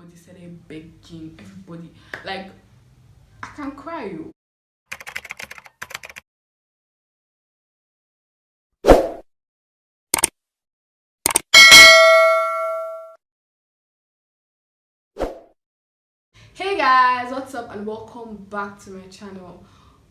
everybody started begging. Everybody, like, I can cry you. Hey guys, what's up and welcome back to my channel.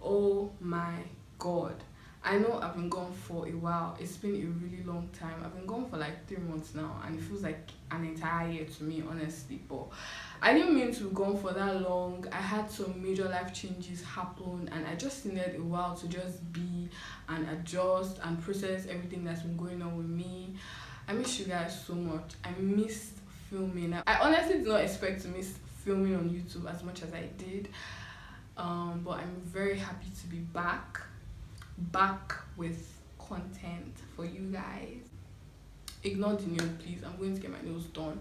Oh my god, I know I've been gone for a while. It's been a really long time. I've been gone for like 3 months now, and it feels like an entire year to me, honestly. But I didn't mean to be gone for that long. I had some major life changes happen, and I just needed a while to just be and adjust and process everything that's been going on with me. I miss you guys so much. I missed filming. I honestly did not expect to miss filming on YouTube as much as I did, but I'm very happy to be back with content for you guys. Ignore the nail, please. I'm going to get my nails done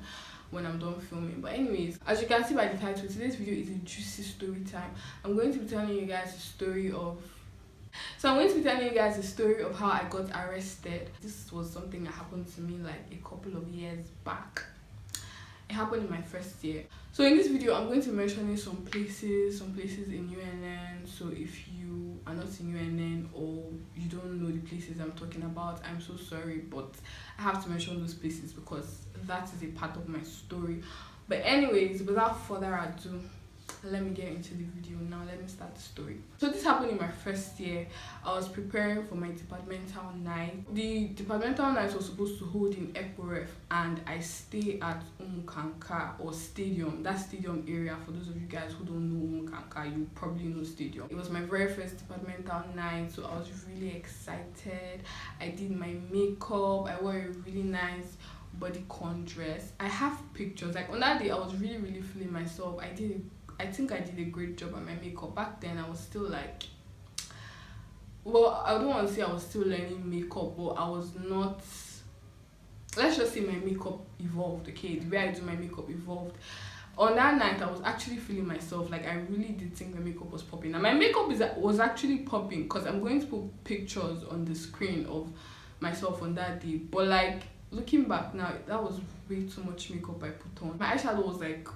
when I'm done filming. But anyways, as you can see by the title, today's video is a juicy story time. I'm going to be telling you guys the story of how I got arrested. This was something that happened to me like a couple of years back. It happened in my first year. So in this video, I'm going to be mentioning some places in UNN. So if you are not in UNN or you don't know the places I'm talking about, I'm so sorry, but I have to mention those places because that is a part of my story. But anyways, without further ado, let me get into the video now. Let me start the story. So this happened in my first year. I was preparing for my departmental night. The departmental night was supposed to hold in Eporef, and I stay at Umukanka or Stadium. That Stadium area, for those of you guys who don't know Umukanka, you probably know Stadium. It was my very first departmental night, so I was really excited. I did my makeup. I wore a really nice bodycon dress. I have pictures. Like on that day, I was really feeling myself. I think I did a great job at my makeup. Back then, I was still like, well, I don't want to say I was still learning makeup, but I was not, let's just say my makeup evolved, okay? The way I do my makeup evolved. On that night, I was actually feeling myself. Like, I really did think my makeup was popping. And my makeup was actually popping because I'm going to put pictures on the screen of myself on that day. But like, looking back now, that was way too much makeup I put on. My eyeshadow was like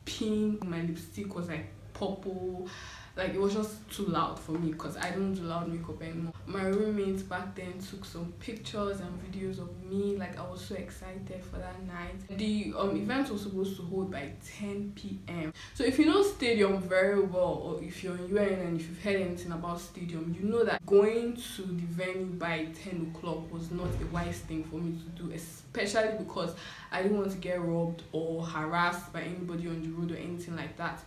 pink, my lipstick was like purple. Like, it was just too loud for me because I don't do loud makeup anymore. My roommates back then took some pictures and videos of me. Like, I was so excited for that night. The event was supposed to hold by 10 p.m. So if you know Stadium very well, or if you're in UNN and if you've heard anything about Stadium, you know that going to the venue by 10 o'clock was not a wise thing for me to do, especially because I didn't want to get robbed or harassed by anybody on the road or anything like that.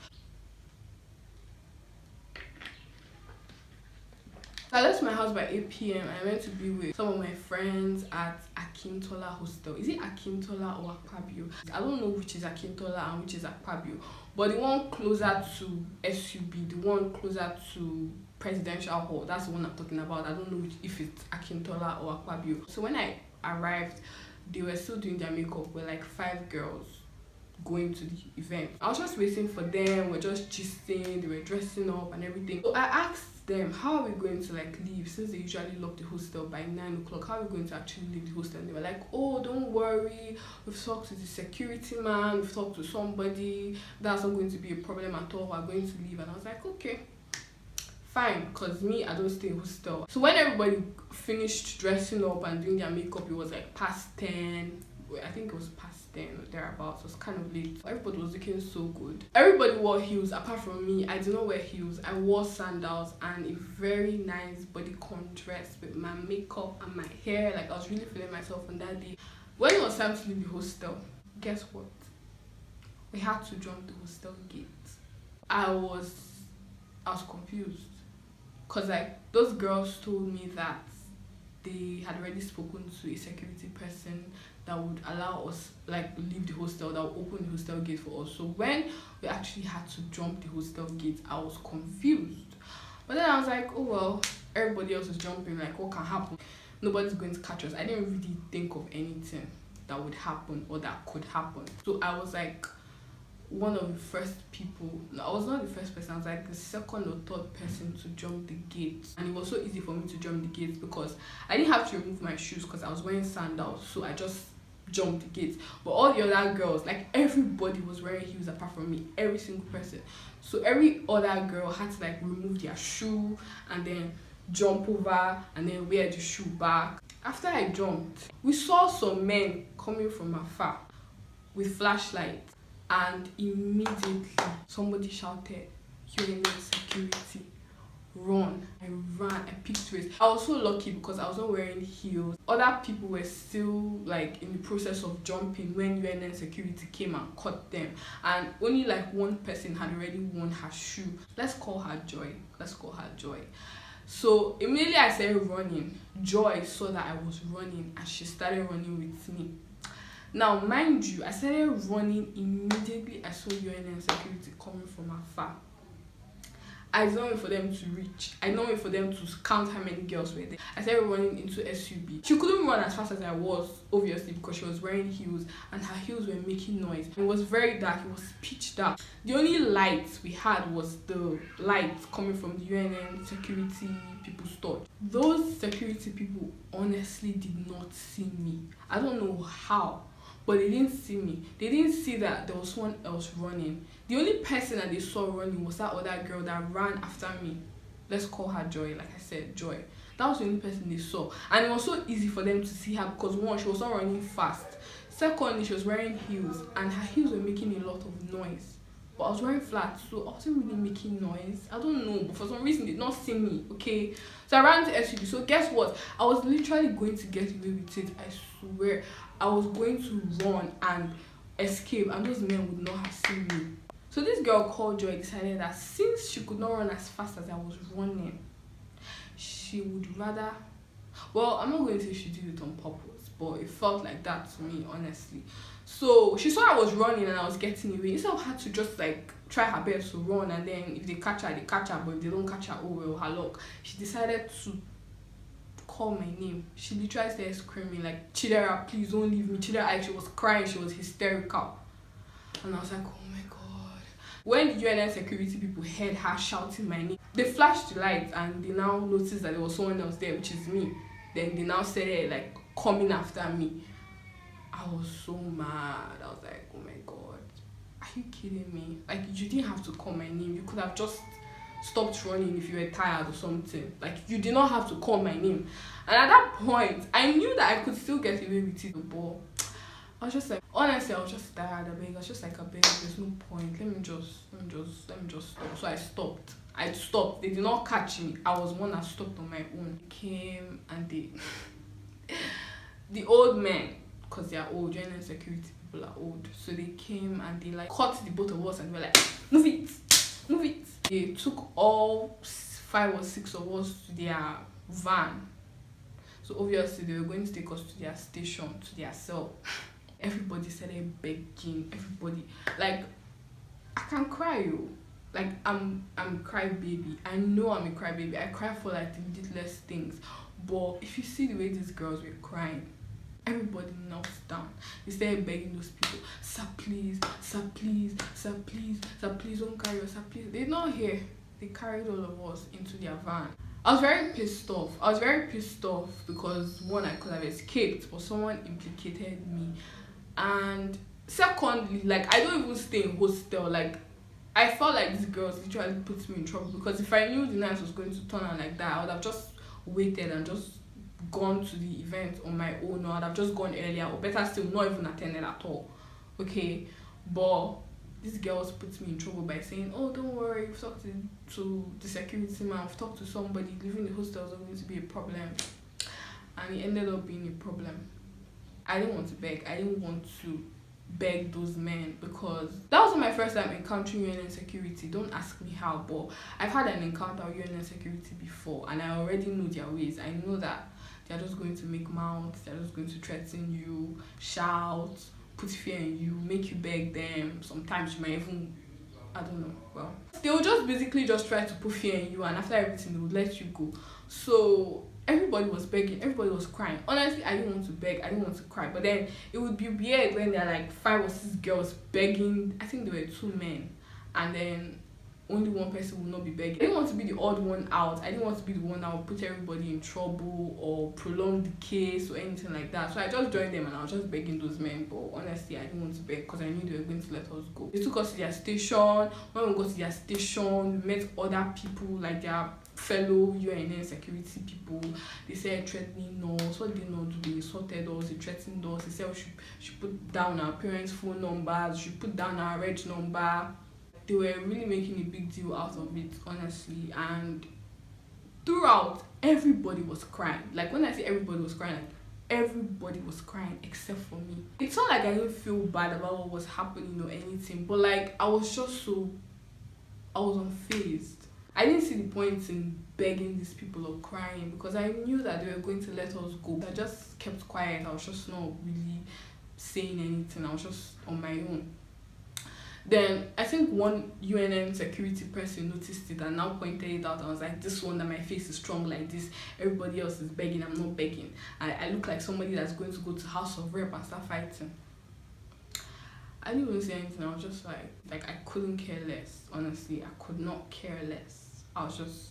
I left my house by 8 p.m. I went to be with some of my friends at Akintola Hostel. Is it Akintola or Akpabio? I don't know which is Akintola and which is Akpabio. But the one closer to SUB, the one closer to Presidential Hall, that's the one I'm talking about. I don't know if it's Akintola or Akpabio. So when I arrived, they were still doing their makeup. We're like 5 girls going to the event. I was just waiting for them. We're just gisting. They were dressing up and everything. So I asked them, how are we going to like leave, since they usually lock the hostel by 9 o'clock? How are we going to actually leave the hostel? And they were like, oh, don't worry, we've talked to the security man, we've talked to somebody, that's not going to be a problem at all, we're going to leave. And I was like, okay, fine, because me, I don't stay in hostel. So when everybody finished dressing up and doing their makeup, it was like past 10. I think it was past 10 or thereabouts. It was kind of late. Everybody was looking so good. Everybody wore heels apart from me. I did not wear heels. I wore sandals and a very nice bodycon dress with my makeup and my hair. Like, I was really feeling myself on that day. When it was time to leave the hostel, guess what? We had to jump the hostel gate. I was confused because like those girls told me that they had already spoken to a security person that would allow us like leave the hostel, that would open the hostel gate for us. So when we actually had to jump the hostel gate, I was confused. But then I was like, oh well, everybody else is jumping, like what can happen? Nobody's going to catch us. I didn't really think of anything that would happen or that could happen. So I was like one of the first people. No, I was not the first person. I was like the second or third person to jump the gate. And it was so easy for me to jump the gate because I didn't have to remove my shoes because I was wearing sandals. So I just jump the gate. But all the other girls, like everybody was wearing heels apart from me, every single person. So every other girl had to like remove their shoe and then jump over and then wear the shoe back. After I jumped, we saw some men coming from afar with flashlights, and immediately somebody shouted, "UNN security, run!" I ran, I picked race. I was so lucky because I was not wearing heels. Other people were still like in the process of jumping when UNN security came and caught them, and only like one person had already worn her shoe. Let's call her Joy. So immediately I started running. Joy saw that I was running and she started running with me. Now mind you, I started running immediately I saw UNN security coming from afar. I did not wait for them to reach. I did not wait for them to count how many girls were there. I started running into SUB. She couldn't run as fast as I was, obviously, because she was wearing heels and her heels were making noise. It was very dark. It was pitch dark. The only lights we had was the lights coming from the UNN security people's store. Those security people honestly did not see me. I don't know how, but they didn't see me. They didn't see that there was someone else running. The only person that they saw running was that other girl that ran after me. Let's call her Joy. Like I said, Joy. That was the only person they saw. And it was so easy for them to see her because one, she was not running fast. Secondly, she was wearing heels and her heels were making a lot of noise. But I was wearing flats, so I wasn't really making noise. I don't know, but for some reason they did not see me, okay? So I ran to SUB. So guess what? I was literally going to get away with it. I swear. I was going to run and escape and those men would not have seen me. So this girl called Joy decided that since she could not run as fast as I was running, she would rather, well, I'm not going to say she did it on purpose, but it felt like that to me, honestly. So she saw I was running and I was getting away. Instead of her to just like try her best to run and then if they catch her, they catch her, but if they don't catch her, oh well, her luck. She decided to call my name. She literally started screaming like, "Chidera, please don't leave me." Chidera, she was crying, she was hysterical. And I was like, oh my god. When the UNN security people heard her shouting my name, they flashed the lights and they now noticed that there was someone else there, which is me. Then they now started like coming after me. I was so mad. I was like, oh my god, are you kidding me? Like, you didn't have to call my name. You could have just stopped running if you were tired or something. Like, you did not have to call my name. And at that point, I knew that I could still get away with it, but I was just like, honestly, I was just tired. I was just like, there's no point. Let me just stop. So I stopped. They did not catch me. I was one that stopped on my own. Came and they, the old men, because they are old, UNN security people are old. So they came and they like caught the both of us and were like, move it. They took all 5 or 6 of us to their van. So obviously they were going to take us to their station, to their cell. Everybody started begging. Everybody, like, I can cry, yo. Like, I'm a crybaby. I know I'm a crybaby. I cry for like the littlest things. But if you see the way these girls were crying, everybody knelt down. They started begging those people, "Sir, please, don't carry us, sir, please." They did not hear. They carried all of us into their van. I was very pissed off because one, I could have escaped, but someone implicated me. And secondly, like, I don't even stay in hostel. Like, I felt like these girls literally put me in trouble because if I knew the night was going to turn out like that, I would have just waited and just gone to the event on my own, or I'd have just gone earlier, or better still, not even attended at all. Okay, but these girls put me in trouble by saying, "Oh, don't worry, we've talked to the security man, we've talked to somebody, leaving the hostel is not going to be a problem." And it ended up being a problem. I didn't want to beg. I didn't want to beg those men because that was my first time encountering UNN security. Don't ask me how, but I've had an encounter with UNN security before and I already know their ways. I know that they're just going to make mouths, they're just going to threaten you, shout, put fear in you, make you beg them. Sometimes you might even, I don't know, well, they will just basically just try to put fear in you, and after everything they would let you go. So everybody was begging, everybody was crying. Honestly, I didn't want to beg, I didn't want to cry, but then it would be weird when there are like 5 or 6 girls begging. I think there were 2 men, and then only one person will not be begging. I didn't want to be the odd one out. I didn't want to be the one that would put everybody in trouble or prolong the case or anything like that. So I just joined them and I was just begging those men. But honestly, I didn't want to beg because I knew they were going to let us go. They took us to their station. When we got to their station, we met other people, like their fellow UNN security people. They said threatening us. What did they not do? They insulted us, they threatened us. They said we should put down our parents' phone numbers, we should put down our reg number. They were really making a big deal out of it, honestly. And throughout, everybody was crying. Like, when I say everybody was crying, like, everybody was crying except for me. It's not like I didn't feel bad about what was happening or anything, but like, I was unfazed. I didn't see the point in begging these people or crying because I knew that they were going to let us go. I just kept quiet. I was just not really saying anything. I was just on my own. Then I think one UNN security person noticed it and now pointed it out. I was like, this one that my face is strong like this, everybody else is begging, I'm not begging. I look like somebody that's going to go to House of Rep and start fighting. I didn't even say anything. I was just like I couldn't care less. Honestly, I could not care less. I was just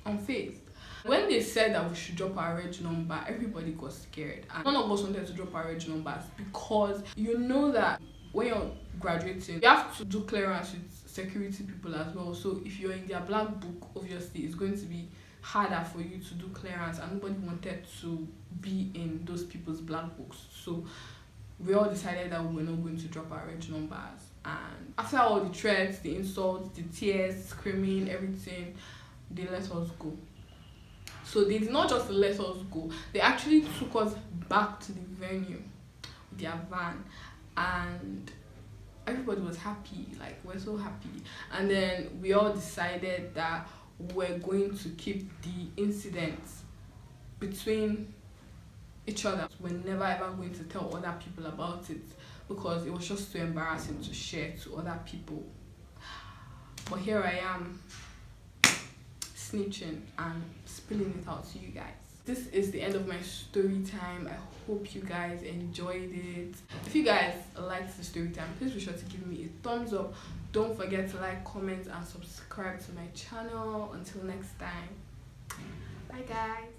unfazed. When they said that we should drop our reg number, everybody got scared. And none of us wanted to drop our reg numbers because you know that when you're graduating, you have to do clearance with security people as well. So if you're in their black book, obviously it's going to be harder for you to do clearance, and nobody wanted to be in those people's black books. So we all decided that we were not going to drop our reg numbers. And after all the threats, the insults, the tears, screaming, everything, they let us go. So they did not just let us go, they actually took us back to the venue with their van, and everybody was happy. Like, we're so happy. And then we all decided that we're going to keep the incidents between each other. We're never ever going to tell other people about it because it was just too embarrassing to share to other people. But here I am, snitching and spilling it out to you guys. This is the end of my story time. I hope you guys enjoyed it. If you guys liked the story time, please be sure to give me a thumbs up. Don't forget to like, comment, and subscribe to my channel. Until next time, bye guys.